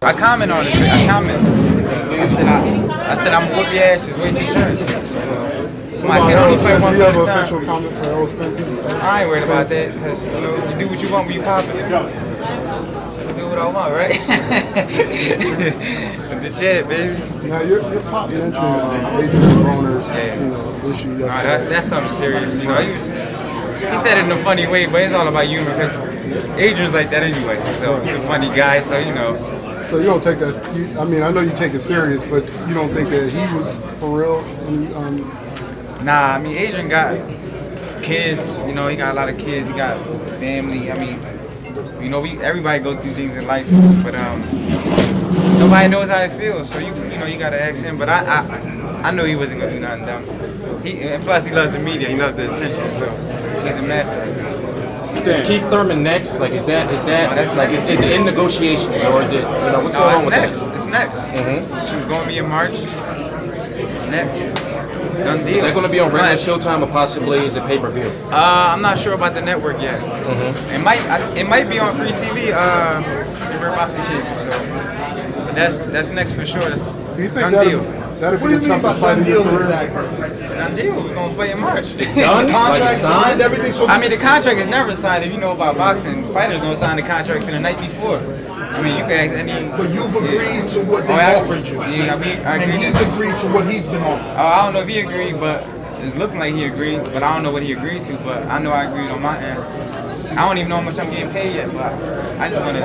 I comment on it. I comment. I said I'm gonna whip your ass. Just wait your turn. Do you have an official comment for Errol Spence's? I ain't worried about that because you do what you want when you pop it. You do what I want, right? The jet, baby. Now your pop mentioned Adrian Broner's issue yesterday. That's something serious. He said it in a funny way, but it's all about humor because Adrian's like that anyway. So he's a funny guy, so So you don't take that. I know you take it serious, but you don't think that he was for real. Nah, Adrian got kids. He got a lot of kids. He got family. Everybody goes through things in life, but nobody knows how it feels. So you gotta ask him. But I know he wasn't gonna do nothing dumb. And plus he loves the media. He loves the attention. So he's a master. Is Keith Thurman next? Like, is it in negotiations or is it what's going on with next. that? It's next. It's going to be in March. It's next. Done deal. Is that going to be on regular Showtime or possibly is it pay-per-view? I'm not sure about the network yet. It might be on free TV. The Rare Boxing Champion. So, but that's next for sure. That's Do you think done deal. That'd be the toughest fight in your career? Done deal. We're gonna fight in March. It's done. Contract signed, everything. So the contract is never signed. If you know about boxing, fighters don't sign the contract the night before. You can ask any. But you've agreed to what they offered you. And he's agreed to what he's been offered. I don't know if he agreed, but it's looking like he agreed. But I don't know what he agreed to. But I know I agreed on my end. I don't even know how much I'm getting paid yet, but I just want to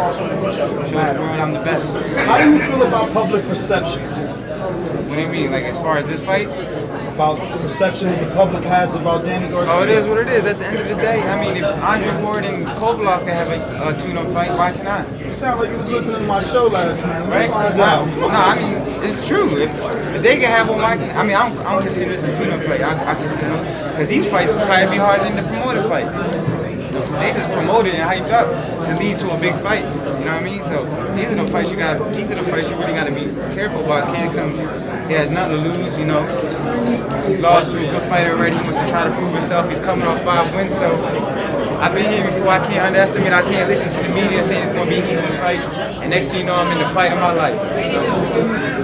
show the world I'm the best. How do you feel about public perception? What do you mean? Like as far as this fight? About the perception the public has about Danny Garcia? Oh, it is what it is. At the end of the day, if Andre Ward and Kovaloff can have a tune-up fight, why not? You sound like you was listening to my show last night. Right? It's true. If they can have one, why can't I don't consider this a tune-up fight. I consider it because these fights will probably be harder than the promoted fight. They just promoted and hyped up to lead to a big fight. You know what I mean? So these are the fights you really gotta be careful about. He has nothing to lose, He's lost to a good fighter already. He wants to try to prove himself. He's coming off 5 wins, so I've been here before. I can't underestimate. I can't listen to the media saying it's gonna be an easy fight. And next thing you know, I'm in the fight of my life. So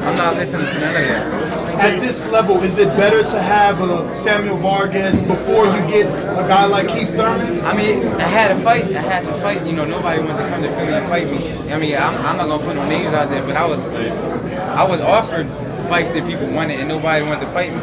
I'm not listening to none of that. At this level, is it better to have a Samuel Vargas before you get a guy like Keith Thurman? I had to fight. Nobody wanted to come to Philly and fight me. I'm not gonna put no names out there, but I was offered fights that people wanted and nobody wanted to fight me.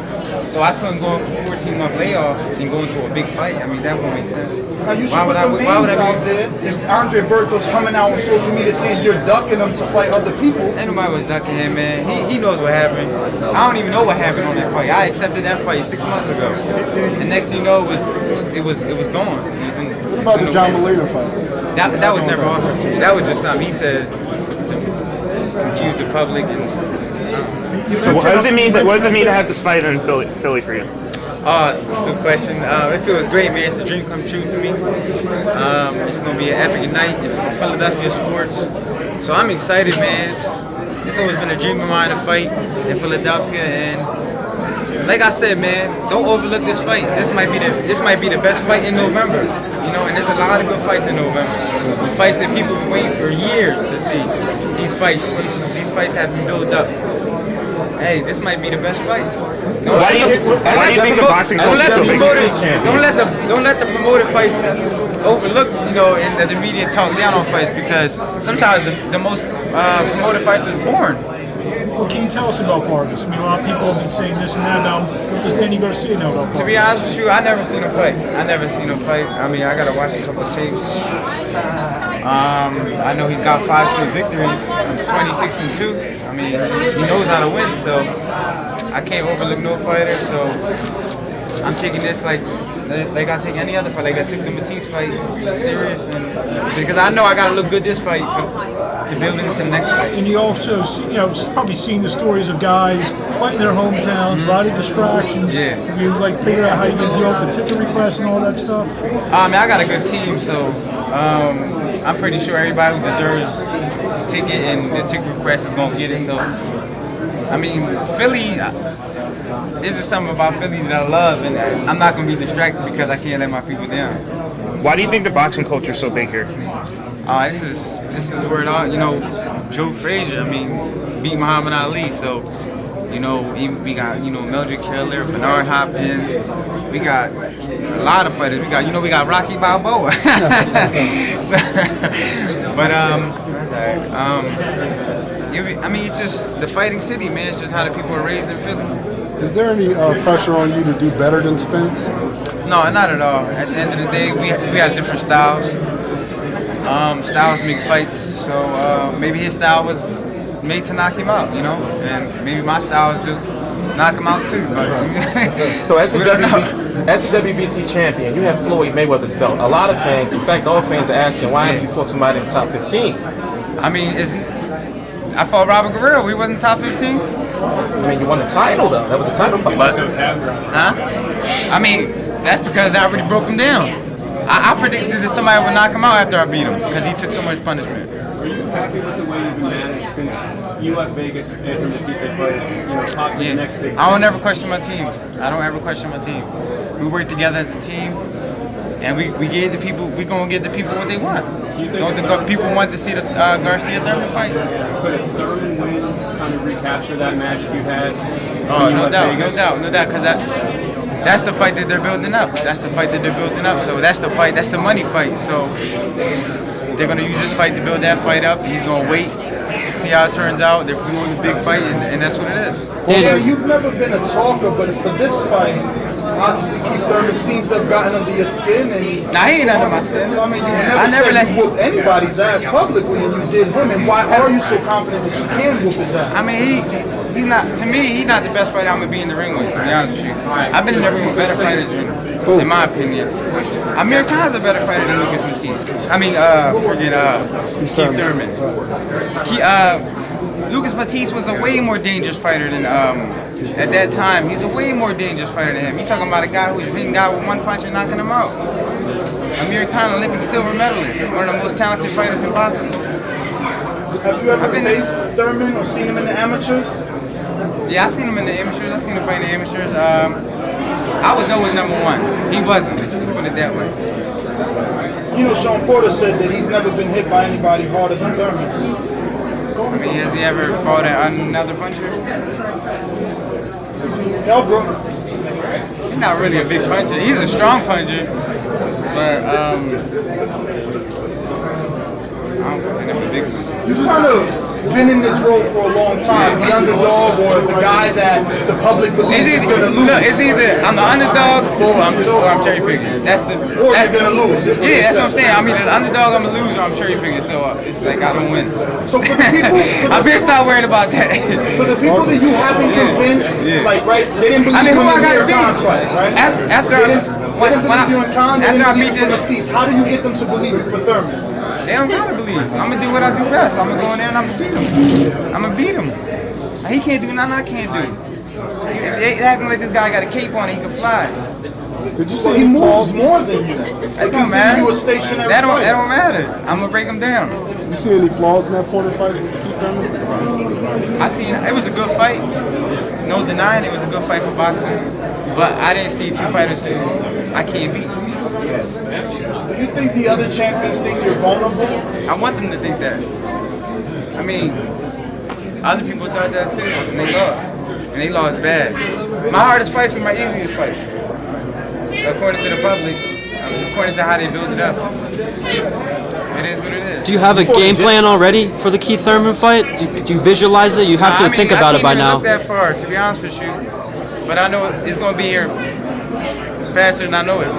So I couldn't go for 14-month layoff and go into a big fight. That won't make sense. Now you should put the names out there. If Andre Berto's coming out on social media saying you're ducking him to fight other people. Ain't nobody was ducking him, man. He knows what happened. I don't even know what happened on that fight. I accepted that fight 6 months ago. And next thing you know, it was gone. What about the John Molina fight? That was never offered to me. That was just something he said to confuse the public and. So what does it mean to have this fight in Philly for you? It's a good question. It feels great, man. It's a dream come true for me. It's gonna be an epic night for Philadelphia sports. So I'm excited, man. It's always been a dream of mine to fight in Philadelphia, and like I said, man, don't overlook this fight. This might be the best fight in November. And there's a lot of good fights in November. The fights that people have been waiting for years to see. These fights have been built up. Hey, this might be the best fight. Why do you think the boxing culture is so big? Don't let the promoted fights overlook, and the media talk down on fights because sometimes the most promoted fights is boring. What can you tell us about Vargas? A lot of people have been saying this and that about what does Danny Garcia know about Vargas? To be honest with you, I never seen him fight. I gotta watch a couple of tapes. I know he's got 5 straight victories. He's 26-2. He knows how to win, so I can't overlook no fighter. So I'm taking this like I take any other fight. Like I took the Matisse fight serious, and because I know I gotta look good this fight to build into the next fight. And you also, probably seen the stories of guys fighting their hometowns, a lot of distractions. Yeah. Have you figure out how you can deal with the ticket requests and all that stuff? I got a good team, so I'm pretty sure everybody who deserves a ticket and the ticket request is gonna get it. So Philly. It's just something about Philly that I love, and I'm not gonna be distracted because I can't let my people down. Why do you think the boxing culture is so big here? This is where it all, Joe Frazier, I mean, beat Muhammad Ali. So, you know, we got, you know, Mildred Keller, Bernard Hopkins. We got a lot of fighters. We got Rocky Balboa. So, but I mean, it's just the fighting city, man. It's just how the people are raised in Philly. Is there any pressure on you to do better than Spence? No, not at all. At the end of the day, we have different styles. Styles make fights, so maybe his style was made to knock him out, you know, and maybe my style is to knock him out too. But So as the WBC champion, you have Floyd Mayweather's belt. A lot of fans, in fact, all fans are asking, why haven't you fought somebody in the top 15? I mean, I fought Robert Guerrero. We wasn't top 15. I mean, you won the title though. That was a title fight. Huh? I mean, that's because I already broke him down. I predicted that somebody would knock him out after I beat him because he took so much punishment. Are you happy with the way you've managed since you left Vegas after Matisse fight? You know, possibly the next big. I don't ever question my team. I don't ever question my team. We work together as a team, and we gave the people. We gonna give the people what they want. Don't the people want to see the Garcia Thurman fight? Could a Thurman win kind of recapture that magic you had? Oh, no doubt, because that's the fight that they're building up. That's the fight that they're building up. So that's the fight. That's the money fight. So they're gonna use this fight to build that fight up. He's gonna wait, see how it turns out. They're doing the big fight, and that's what it is. Well, you've never been a talker, but for this fight, obviously Keith Thurman seems to have gotten under your skin. And Nah, he ain't under my skin. I mean, you never said you whooped anybody's ass publicly, and you did him. And why are you so confident that you can whoop his ass? I mean, he's not. To me, he's not the best fighter I'm gonna be in the ring with. To be honest with you, I've been in the ring with better fighters, in my opinion. Amir Khan's a better fighter than Lucas Matisse. I mean, Keith Thurman. Lucas Matisse was a way more dangerous fighter than at that time. He's a way more dangerous fighter than him. You're talking about a guy who's hitting guy with one punch and knocking him out. Amir Khan, Olympic silver medalist, one of the most talented fighters in boxing. Have you ever faced Thurman or seen him in the amateurs? Yeah, I seen him in the amateurs. I seen him fight in the amateurs. I was always number one. He wasn't. Let's put it that way. You know, Sean Porter said that he's never been hit by anybody harder than Thurman. I mean, has he ever fought another puncher? No, bro. He's not really a big puncher. He's a strong puncher, but I don't think he's a big puncher. You've kind of been in this role for a long time, the underdog or the guy that the public believes is going to lose. Look, it's either I'm the underdog or I'm cherry picking. That's you're going to lose. Yeah, that's what I'm saying. I mean, the underdog, I'm a loser, I'm cherry picking, so it's like I don't win. So for the people, I've been stop worrying about that. For the people that you haven't convinced, like they didn't believe you in the Amir Khan fight, right? After they didn't believe you in Khan, they didn't believe you for Matisse. How do you get them to believe you for Thurman? They don't gotta believe. I'm gonna do what I do best. I'm gonna go in there and I'm gonna beat him. I'm gonna beat him. He can't do nothing I can't do. They acting like this guy got a cape on and he can fly. Did you say He moves more than you. That don't matter. You a stationary That fighter. don't matter. I'm gonna break him down. You see any flaws in that Porter fight with Keith Thurman? I seen it was a good fight. No denying it was a good fight for boxing. But I didn't see two fighters who I can't beat. Do you think the other champions think you're vulnerable? I want them to think that. I mean, other people thought that too, and they lost. And they lost bad. My hardest fights were my easiest fights. According to the public, according to how they build it up. It is what it is. Do you have a game plan already for the Keith Thurman fight? Do you visualize it? You have to think about it by now. I can't even look that far, to be honest with you. But I know it's going to be here faster than I know it.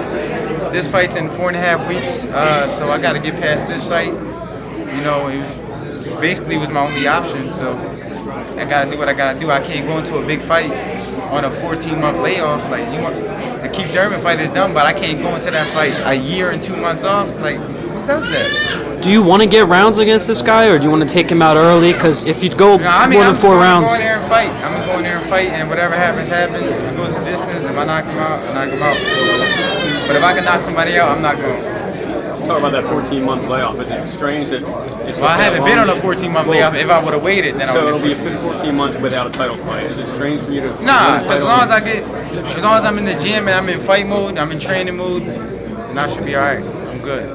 This fight's in 4.5 weeks, so I got to get past this fight. You know, basically was my only option, so I got to do what I got to do. I can't go into a big fight on a 14-month layoff. Like, the Keith Thurman fight is done, but I can't go into that fight a year and 2 months off. Like, who does that? Do you want to get rounds against this guy, or do you want to take him out early? Because if you go more than 4 rounds... I'm going there and fight. I'm going to go in there and fight, and whatever happens, happens. If it goes the distance, if I knock him out, I knock him out. But if I can knock somebody out, I'm not going. Talk about that 14-month layoff. Is it strange that it's Well, I haven't been on a 14-month layoff. If I would have waited, then I would So it'll be 14 months without a title fight. Is it strange for you to... Nah, because as long as I'm in the gym and I'm in fight mode, I'm in training mode, then I should be all right. I'm good.